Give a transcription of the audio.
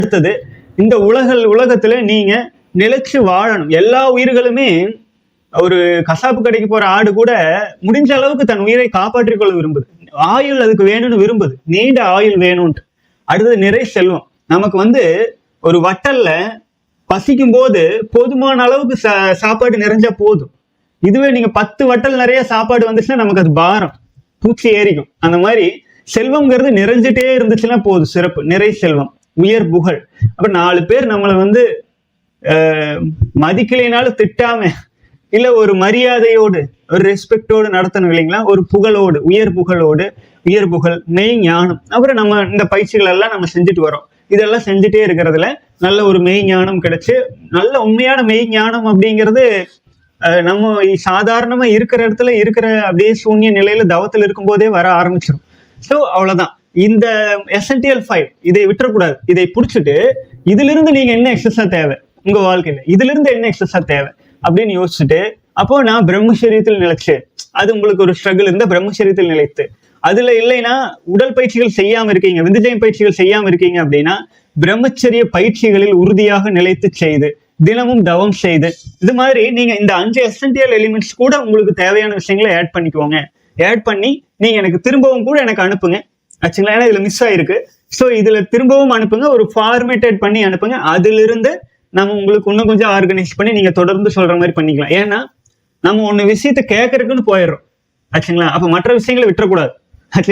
அடுத்தது, இந்த உலகத்துல நீங்க நிலைச்சு வாழணும். எல்லா உயிர்களுமே, ஒரு கசாப்பு கடைக்கு போற ஆடு கூட முடிஞ்ச அளவுக்கு தன் உயிரை காப்பாற்றிக் கொள்ள விரும்புது. ஆயுள் அதுக்கு வேணும்னு விரும்புது, நீண்ட ஆயுள் வேணும்ட்டு. அடுத்தது நிறை செல்வம். நமக்கு ஒரு வட்டல்ல பசிக்கும் போது போதுமான அளவுக்கு சாப்பாடு நிறைஞ்சா போதும். இதுவே நீங்க 10 வட்டல் நிறைய சாப்பாடு வந்துச்சுன்னா நமக்கு அது பாரம், பூச்சி ஏறிக்கும். அந்த மாதிரி செல்வம்ங்கிறது நிறைஞ்சிட்டே இருந்துச்சுன்னா போதும். சிறப்பு, நிறை செல்வம், உயர் புகழ். அப்ப 4 பேர் நம்மளை மதிக்கலைனாலும் திட்டாம, இல்ல ஒரு மரியாதையோடு, ஒரு ரெஸ்பெக்டோடு நடத்தணும் இல்லைங்களா? ஒரு புகழோடு, உயர் புகழ், மெய் ஞானம். அப்புறம் நம்ம இந்த பயிற்சிகள் எல்லாம் நம்ம செஞ்சுட்டு வரோம். இதெல்லாம் செஞ்சுட்டே இருக்கிறதுல நல்ல ஒரு மெய் ஞானம் கிடைச்சு, நல்ல உண்மையான மெய் ஞானம் அப்படிங்கிறது நம்ம சாதாரணமா இருக்கிற இடத்துல இருக்கிற அப்படியே சூன்ய நிலையில தவத்தில் இருக்கும் போதே வர ஆரம்பிச்சிடும். ஸோ அவ்வளவுதான். இந்த எசென்டியல் 5 இதை விட்டுறக்கூடாது. இதை பிடிச்சிட்டு இதுல இருந்து நீங்க என்ன எக்ஸஸா தேவை உங்க வாழ்க்கையில, இதுல இருந்து என்ன எக்ஸஸா தேவை அப்படின்னு யோசிச்சுட்டு, அப்போ நான் பிரம்மச்சரியத்தில் நிலைச்சு, அது உங்களுக்கு ஒரு ஸ்ட்ரகிள் இருந்தா பிரம்மச்சரியத்தில் நிலைத்து, அதுல இல்லைன்னா உடல் பயிற்சிகள் செய்யாம இருக்கீங்க, விந்துஜயம் பயிற்சிகள் செய்யாம இருக்கீங்க அப்படின்னா பிரம்மச்சரிய பயிற்சிகளில் உறுதியாக நிலைத்து செய்து, தினமும் தவம் செய்து, இது மாதிரி நீங்க இந்த 5 எசென்டியல் எலிமெண்ட்ஸ் கூட உங்களுக்கு தேவையான விஷயங்களை ஆட் பண்ணிக்குவோங்க. ஆட் பண்ணி நீங்க எனக்கு திரும்பவும் கூட எனக்கு அனுப்புங்க ஆச்சுங்களா? ஏன்னா இதுல மிஸ் ஆயிருக்கு. ஸோ இதுல திரும்பவும் அனுப்புங்க, ஒரு ஃபார்மேட்டட் பண்ணி அனுப்புங்க. அதுல இருந்து நம்ம உங்களுக்கு இன்னும் கொஞ்சம் ஆர்கனைஸ் பண்ணி நீங்க தொடர்ந்து சொல்ற மாதிரி பண்ணிக்கலாம். ஏன்னா நம்ம ஒண்ணு விஷயத்த கேட்கறதுக்குன்னு போயிடுறோம் ஆச்சுங்களா? அப்ப மற்ற விஷயங்களை விட்டுறக்கூடாது ஆச்சுங்களா?